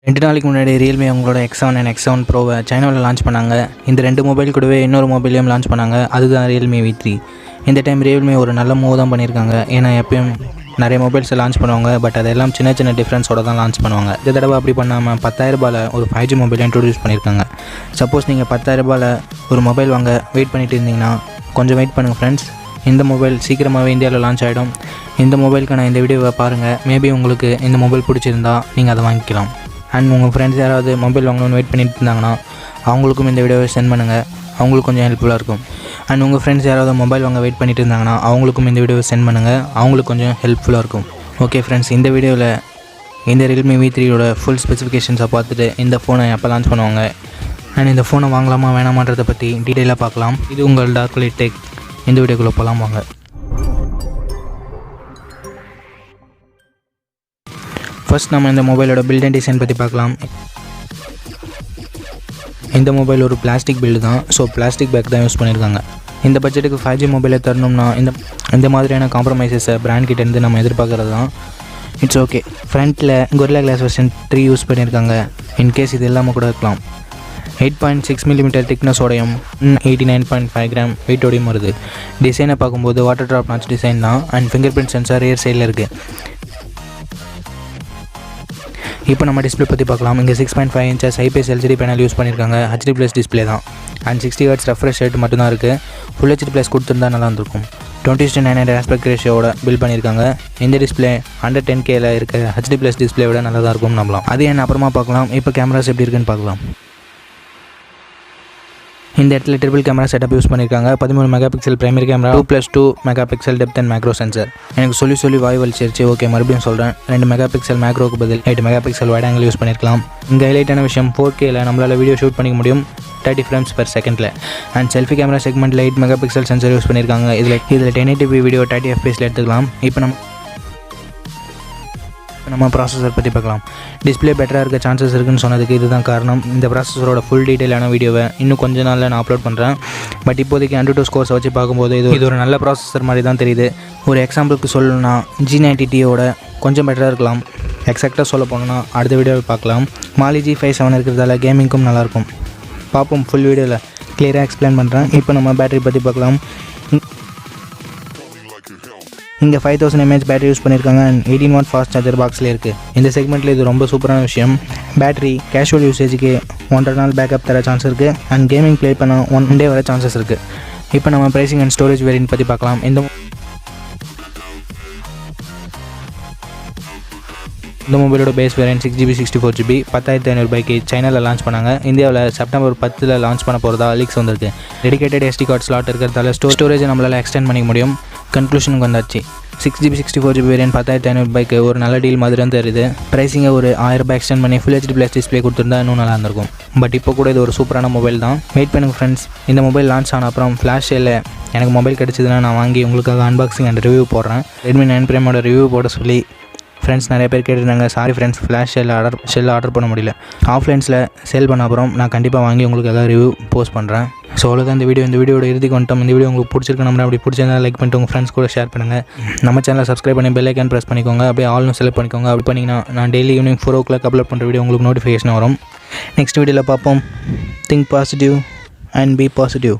2 நாளைக்கு முன்னாடி realme அவங்களோட X7 and X7 Pro-வை சைனாவில் லான்ச் பண்ணாங்க. இந்த 2 மொபைல் கூடவே இன்னொரு மொபைலையும் லான்ச் பண்ணாங்க. அதுதான் realme V3. இந்த டைம் realme ஒரு நல்ல மூவ் தான் பண்ணியிருக்காங்க. ஏன்னா எப்பயும் நிறைய மொபைல்ஸை லான்ச் பண்ணுவாங்க, பட் அதெல்லாம் சின்ன சின்ன டிஃப்ரென்ஸோட தான் லான்ச் பண்ணுவாங்க. இந்த தடவை அப்படி பண்ணாமல் 10,000 ரூபாயில் ஒரு 5G மொபைல் இன்ட்ரடியூஸ் பண்ணியிருக்காங்க. சப்போஸ் நீங்கள் 10,000 ரூபாயில் ஒரு மொபைல் வாங்க வெயிட் பண்ணிட்டு இருந்தீங்கன்னா கொஞ்சம் வெயிட் பண்ணுங்கள் ஃப்ரெண்ட்ஸ். இந்த மொபைல் சீக்கிரமாகவே இந்தியாவில் லான்ச் ஆகிடும். இந்த மொபைலுக்கான இந்த வீடியோவை பாருங்கள். மேபி உங்களுக்கு இந்த மொபைல் பிடிச்சிருந்தா நீங்கள் அதை வாங்கிக்கலாம். அண்ட் உங்கள் ஃப்ரெண்ட்ஸ் யாராவது மொபைல் வாங்கணும்னு வெயிட் பண்ணிட்டு இருந்தாங்கன்னா அவங்களுக்கும் இந்த வீடியோவை சென்ட் பண்ணுங்கள். அவங்களுக்கு கொஞ்சம் ஹெல்ப்ஃபுல்லாக இருக்கும். அண்ட் உங்கள் ஃப்ரெண்ட்ஸ் யாராவது மொபைல் வாங்க வெயிட் பண்ணிட்டு இருந்தாங்கன்னா அவங்களுக்கும் இந்த வீடியோவை சென்ட் பண்ணுங்கள். அவங்களுக்கு கொஞ்சம் ஹெல்ப்ஃபுல்லாக இருக்கும். ஓகே ஃப்ரெண்ட்ஸ், இந்த வீடியோவில் இந்த realme V3யோட ஃபுல் ஸ்பெசிஃபிகேஷன்ஸை பார்த்துட்டு இந்த ஃபோனை எப்போ லான்ச் பண்ணுவாங்க அண்ட் இந்த ஃபோனை வாங்கலாமா வேணாமான்றதை பற்றி டீட்டெயிலாக பார்க்கலாம். இது உங்கள் darklight tech. இந்த வீடியோக்குள்ளே போகலாம் வாங்க. ஃபர்ஸ்ட் நம்ம இந்த மொபைலோட பில்ட் அண்ட் டிசைன் பற்றி பார்க்கலாம். இந்த மொபைல் ஒரு பிளாஸ்டிக் பில்டு தான். ஸோ பிளாஸ்டிக் பேக் தான் யூஸ் பண்ணியிருக்காங்க. இந்த பட்ஜெட்டுக்கு 5G மொபைலை தரணும்னா இந்த மாதிரியான காம்ப்ரமைசஸை பிராண்ட் கிட்டேருந்து நம்ம எதிர்பார்க்குறது தான். It's okay. ஃப்ரண்ட்டில் Gorilla Glass வெர்ஷன் 3 யூஸ் பண்ணியிருக்காங்க. இன்கேஸ் இது இல்லாமல் கூட இருக்கலாம். 8.6 mm திக்னஸோடையும் 89.5 கிராம் வெயிட்டோடையும் வருது. டிசைனை பார்க்கும்போது வாட்டர் ட்ராப் நாச் டிசைன் தான். And finger print sensor rear சைடில் இருக்குது. இப்போ நம்ம டிஸ்பிளே பற்றி பார்க்கலாம். இங்கே 6.5 inches IPS LCD panel use பண்ணியிருக்காங்க. HD+ டிஸ்பிளே தான். அண்ட் 60 Hz ரெஃப்ரெஷ் ரேட் மட்டும்தான் இருக்குது. Full HD+ கொடுத்துருந்தா நல்லா இருந்திருக்கும். 20:900 ஆஸ்பெக்ட் ரேஷியோட பில்ட் பண்ணியிருக்காங்க. இந்த டிஸ்பிளே under 10Kல இருக்க HD+ டிஸ்பிளே விட நல்லா தான் இருக்கும்னு நம்பலாம். அது என்ன அப்புறமா பார்க்கலாம். இப்போ கேமராஸ் எப்படி இருக்குன்னு பார்க்கலாம். இந்த இடத்துல ட்ரிபிள் கேமரா செட்டப் யூஸ் பண்ணியிருக்காங்க. 13 megapixel primary camera, 2+2 megapixel depth and macro sensor. எனக்கு சொல்லி வாய் வலிச்சிருச்சு. ஓகே, மறுபடியும் சொல்கிறேன். 2 மெகாபிக்சல் மேக்ரோக்கு பதில் 8 மெகாபிக்சல் வைட் ஆங்கிள் யூஸ் பண்ணியிருக்கலாம். இங்கே ஹைலைட்டான விஷயம் 4Kல நம்மளால் வீடியோ ஷூட் பண்ணிக்க முடியும் 30 frames per second. And selfie camera செக்மெண்ட்டில் 8 மெகாபிக்சல் சென்சர் யூஸ் பண்ணியிருக்காங்க. இதில் 1080p வீடியோ 30 fps எடுத்துக்கலாம். இப்போ நம்ம ப்ராசஸர் பற்றி பார்க்கலாம். டிஸ்பிளே பெட்டராக இருக்க சான்சஸ் இருக்குன்னு சொன்னதுக்கு இதுதான் காரணம். இந்த ப்ராசஸரோட ஃபுல் டீட்டெயிலான வீடியோவை இன்னும் கொஞ்ச நாளில் நான் அப்லோட் பண்ணுறேன். பட் இப்போதைக்கு antutu ஸ்கோர்ஸை வச்சு பார்க்கும்போது இது ஒரு நல்ல ப்ராசஸர் மாதிரி தான் தெரியுது. ஒரு எக்ஸாம்பிளுக்கு சொல்லணும்னா G90Tயோட கொஞ்சம் பெட்டராக இருக்கலாம். எக்ஸாக்டாக சொல்ல போனோன்னா அடுத்த வீடியோவை பார்க்கலாம். Mali G57 இருக்கிறதால கேமிங்க்கும் நல்லாயிருக்கும். பார்ப்போம். ஃபுல் வீடியோவில் கிளியராக எக்ஸ்பிளைன் பண்ணுறேன். இப்போ நம்ம பேட்டரி பற்றி பார்க்கலாம். இங்கே 5000 mAh பேட்டரி யூஸ் பண்ணியிருக்காங்க. அண்ட் 18 watt ஃபாஸ்ட் சார்ஜர் பாக்ஸில் இருக்குது. இந்த செக்மெண்ட்டில் இது ரொம்ப சூப்பரான விஷயம். பேட்டரி கேஷுவல் யூசேஜுக்கு 1.5 நாள் பேக்கப் தர சான்ஸ் இருக்குது. அண்ட் கேமிங் ப்ளே பண்ண 1 day வர சான்சஸ் இருக்குது. இப்போ நம்ம ப்ரைசிங் அண்ட் ஸ்டோரேஜ் வேரியன்ட் பற்றி பார்க்கலாம். இந்த மொபைலோட பேஸ் வேரியன்ட் 6GB 64GB 10,500 ரூபாய்க்கு சைனாவில் லான்ச் பண்ணாங்க. இந்தியாவில் செப்டம்பர் 10 லான்ச் பண்ண போகிறதா லீக்ஸ் வந்திருக்கு. டெடிகேட்டட் SD கார்டு ஸ்லாட் இருக்கிறதால ஸ்டோரேஜை நம்மளால் எக்ஸ்டெண்ட் பண்ணிக்க முடியும். கன்க்ளூஷனுக்கு வந்தாச்சு. 6GB 64GB வேரியன்ட் 10,500 ரூபாய்க்கு ஒரு நல்ல டீல் மாதிரி தான் தெரியுது. ப்ரைஸிங்கை ஒரு 1000 ரூபாய் எக்ஸ்டெண்ட் பண்ணி Full HD+ டிஸ்பிளே கொடுத்துருந்தா இன்னும் நல்லா இருந்திருக்கும். பட் இப்போ கூட இது ஒரு சூப்பரான மொபைல் தான். வெயிட் பண்ணுங்க ஃப்ரெண்ட்ஸ். இந்த மொபைல் லான்ச் ஆன அப்புறம் ஃப்ளாஷ் சேலில் எனக்கு மொபைல் கிடச்சிதுன்னா நான் வாங்கி உங்களுக்காக அன்பாக்சிங் அண்ட் ரிவ்யூ போடுறேன். Redmi 9 Primeோட ரிவ்யூ போட சொல்லி ஃப்ரெண்ட்ஸ் நிறைய பேர் கேட்டிருந்தாங்க. சாரி ஃப்ரெண்ட்ஸ், ஃப்ளாஷ் செல் ஆர்டர் பண்ண முடியல. ஆஃப்லைன்ஸில் சேல் பண்ண அப்புறம் நான் கண்டிப்பாக வாங்கி உங்களுக்காக ரிவ்யூ போஸ்ட் பண்ணுறேன். ஸோ அவ்வளோதான் இந்த வீடியோட இறுதிக்கு வந்துட்டோம். இந்த வீடியோ உங்களுக்கு பிடிச்சிருக்கு நம்ம அப்படி பிடிச்சிருந்தா லைக் பண்ணிட்டு உங்கள் ஃப்ரெண்ட்ஸ் கூட ஷேர் பண்ணுங்கள். நம்ம சேனலை சப்ஸ்கிரைப் பண்ணி பெல் ஐக்கான் ப்ரெஸ் பண்ணிக்கோங்க. அப்படியே ஆல்னு செலக்ட் பண்ணிக்கோங்க. அப்படி பண்ணிங்கன்னா நான் டெய்லி ஈவினிங் 4 o'clock அப்லோட் பண்ணுற வீடியோ உங்களுக்கு நோட்டிஃபிகேஷன் வரும். நெக்ஸ்ட் வீடியோவில் பார்ப்போம். Think positive and be positive.